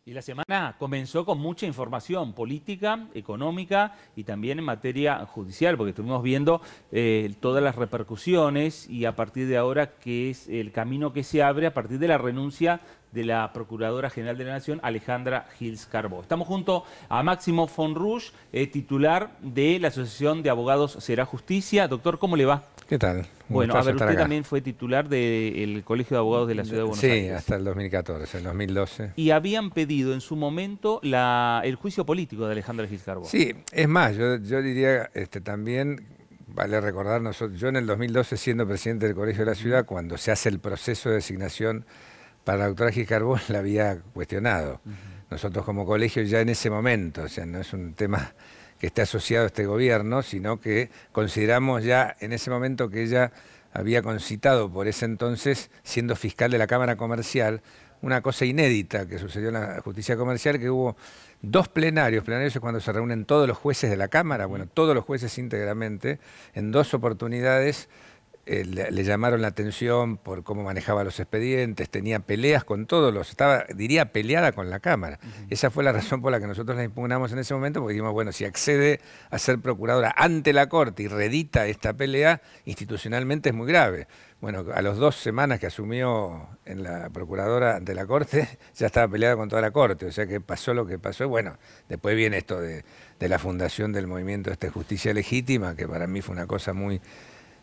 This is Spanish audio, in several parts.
Y la semana comenzó con mucha información política, económica y también en materia judicial, porque estuvimos viendo todas las repercusiones y a partir de ahora qué es el camino que se abre a partir de la renuncia de la Procuradora General de la Nación, Alejandra Gils Carbó. Estamos junto a Máximo Fonrouge, titular de la Asociación de Abogados Será Justicia. Doctor, ¿cómo le va? ¿Qué tal? Bueno, a ver, usted también fue titular del Colegio de Abogados de la Ciudad de Buenos Aires. Sí, hasta el 2014, el 2012. Y habían pedido en su momento el juicio político de Alejandra Gils Carbó. Sí, es más, yo diría también, vale recordar, yo en el 2012, siendo presidente del Colegio de la Ciudad, cuando se hace el proceso de designación para la doctora Gils Carbó, la había cuestionado. Nosotros como colegio ya en ese momento, o sea, no es un tema que esté asociado a este gobierno, sino que consideramos ya en ese momento que ella había concitado por ese entonces, siendo fiscal de la Cámara Comercial, una cosa inédita que sucedió en la justicia comercial, que hubo dos plenarios es cuando se reúnen todos los jueces de la Cámara, bueno, todos los jueces íntegramente, en dos oportunidades le llamaron la atención por cómo manejaba los expedientes, tenía peleas con todos diría peleada con la Cámara. Esa fue la razón por la que nosotros la impugnamos en ese momento, porque dijimos, bueno, si accede a ser procuradora ante la Corte y reedita esta pelea, institucionalmente es muy grave. Bueno, a las 2 semanas que asumió en la procuradora ante la Corte, ya estaba peleada con toda la Corte, o sea que pasó lo que pasó. Bueno, después viene esto de la fundación del movimiento Justicia Legítima, que para mí fue una cosa muy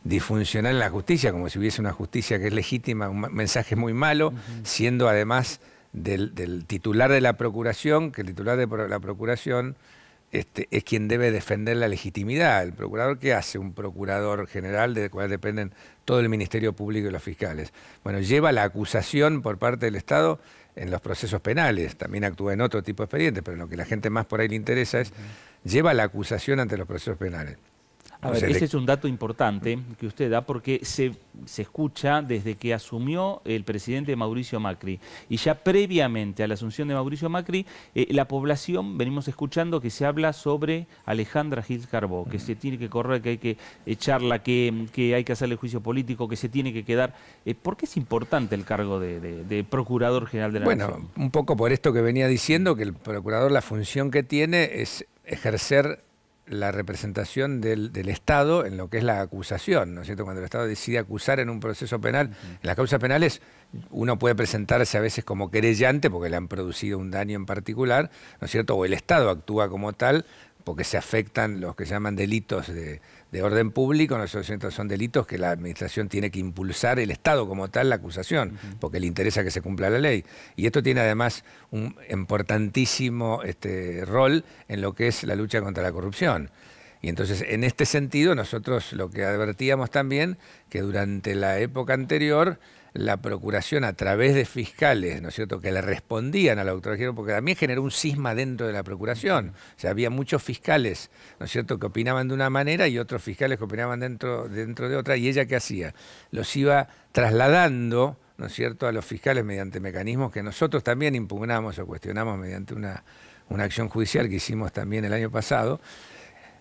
disfuncional en la justicia, como si hubiese una justicia que es legítima, un mensaje muy malo, siendo además del titular de la Procuración, que el titular de la Procuración es quien debe defender la legitimidad. ¿El procurador qué hace? Un procurador general del cual dependen todo el Ministerio Público y los fiscales. Bueno, lleva la acusación por parte del Estado en los procesos penales, también actúa en otro tipo de expedientes, pero lo que a la gente más por ahí le interesa es, lleva la acusación ante los procesos penales. A ver, ese es un dato importante que usted da porque se escucha desde que asumió el presidente Mauricio Macri y ya previamente a la asunción de Mauricio Macri, la población, venimos escuchando que se habla sobre Alejandra Gils Carbó, que se tiene que correr, que hay que echarla, que hay que hacerle juicio político, que se tiene que quedar. ¿Por qué es importante el cargo de Procurador General de la Nación? Bueno, un poco por esto que venía diciendo, que el procurador la función que tiene es ejercer la representación del Estado en lo que es la acusación, ¿no es cierto? Cuando el Estado decide acusar en un proceso penal, en las causas penales uno puede presentarse a veces como querellante porque le han producido un daño en particular, ¿no es cierto? O el Estado actúa como tal porque se afectan los que se llaman delitos de orden público, ¿no es cierto? Son delitos que la administración tiene que impulsar, el Estado como tal, la acusación, porque le interesa que se cumpla la ley. Y esto tiene además un importantísimo rol en lo que es la lucha contra la corrupción. Y entonces, en este sentido, nosotros lo que advertíamos también, que durante la época anterior, la Procuración a través de fiscales, ¿no es cierto?, que le respondían a la doctora Gils, porque también generó un cisma dentro de la Procuración. O sea, había muchos fiscales, ¿no es cierto?, que opinaban de una manera y otros fiscales que opinaban dentro de otra. ¿Y ella qué hacía? Los iba trasladando, ¿no es cierto?, a los fiscales mediante mecanismos que nosotros también impugnamos o cuestionamos mediante una acción judicial que hicimos también el año pasado,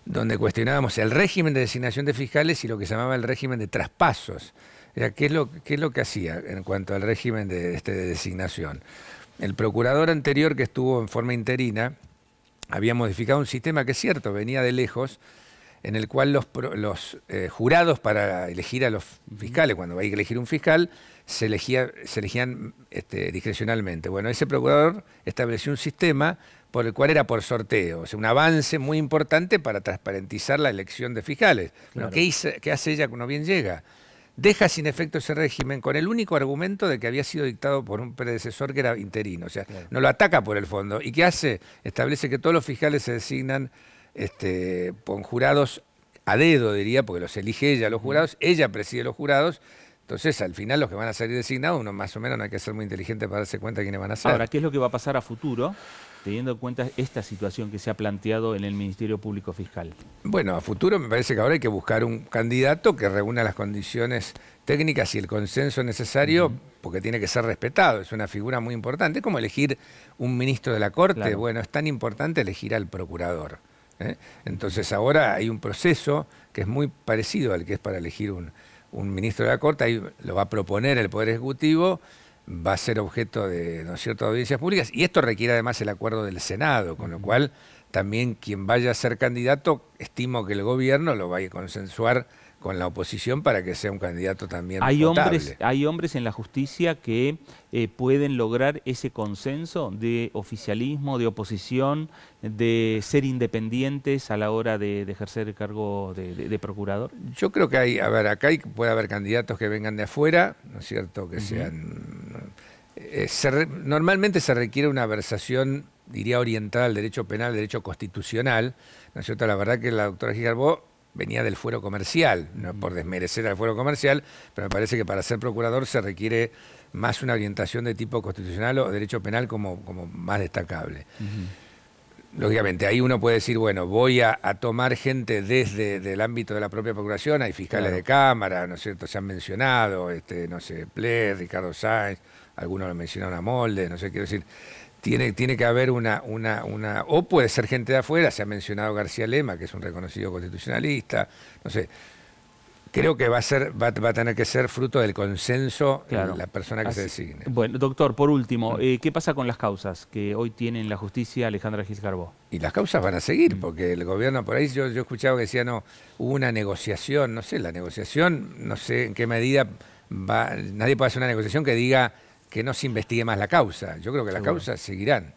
donde cuestionábamos el régimen de designación de fiscales y lo que se llamaba el régimen de traspasos. O sea, ¿qué es lo que hacía en cuanto al régimen de designación? El procurador anterior, que estuvo en forma interina, había modificado un sistema que es cierto, venía de lejos, en el cual los jurados para elegir a los fiscales, cuando hay que elegir un fiscal, se elegían discrecionalmente. Bueno, ese procurador estableció un sistema por el cual era por sorteo, o sea, un avance muy importante para transparentizar la elección de fiscales. Claro. Bueno, ¿qué hace ella cuando bien llega? Deja sin efecto ese régimen con el único argumento de que había sido dictado por un predecesor que era interino, o sea, claro, no lo ataca por el fondo. ¿Y qué hace? Establece que todos los fiscales se designan con jurados a dedo, diría, porque los elige ella, los jurados, ella preside los jurados. Entonces, al final, los que van a salir designados, uno más o menos no hay que ser muy inteligente para darse cuenta de quiénes van a ser. Ahora, ¿qué es lo que va a pasar a futuro, teniendo en cuenta esta situación que se ha planteado en el Ministerio Público Fiscal? Bueno, a futuro me parece que ahora hay que buscar un candidato que reúna las condiciones técnicas y el consenso necesario, porque tiene que ser respetado, es una figura muy importante. Es como elegir un ministro de la Corte, claro. Bueno, es tan importante elegir al procurador. Entonces ahora hay un proceso que es muy parecido al que es para elegir un ministro de la Corte, ahí lo va a proponer el Poder Ejecutivo, va a ser objeto de, ¿no es cierto?, audiencias públicas, y esto requiere además el acuerdo del Senado, con lo cual también quien vaya a ser candidato, estimo que el gobierno lo vaya a consensuar con la oposición para que sea un candidato también potable. Hay hombres en la justicia que pueden lograr ese consenso de oficialismo, de oposición, de ser independientes a la hora de ejercer el cargo de procurador. Yo creo que hay, a ver, puede haber candidatos que vengan de afuera, ¿no es cierto?, que sean... normalmente se requiere una versación, diría, orientada al derecho penal, al derecho constitucional, ¿no es cierto? La verdad que la doctora Gil Carbó venía del fuero comercial, no por desmerecer al fuero comercial, pero me parece que para ser procurador se requiere más una orientación de tipo constitucional o derecho penal como más destacable. Lógicamente, ahí uno puede decir, bueno, voy a tomar gente desde el ámbito de la propia procuración, hay fiscales de cámara, ¿no es cierto?, se han mencionado, no sé, Ples, Ricardo Sáenz, algunos lo mencionaron a Molde, no sé, quiero decir, tiene que haber o puede ser gente de afuera, se ha mencionado García Lema, que es un reconocido constitucionalista, no sé. Creo que va a tener que ser fruto del consenso de la persona que se designe. Bueno, doctor, por último, ¿qué pasa con las causas que hoy tiene en la justicia Alejandra Gil Carbó? Y las causas van a seguir, porque el gobierno por ahí, yo escuchaba que decía, no, hubo una negociación, no sé, la negociación, no sé en qué medida nadie puede hacer una negociación que diga que no se investigue más la causa. Yo creo que las causas seguirán.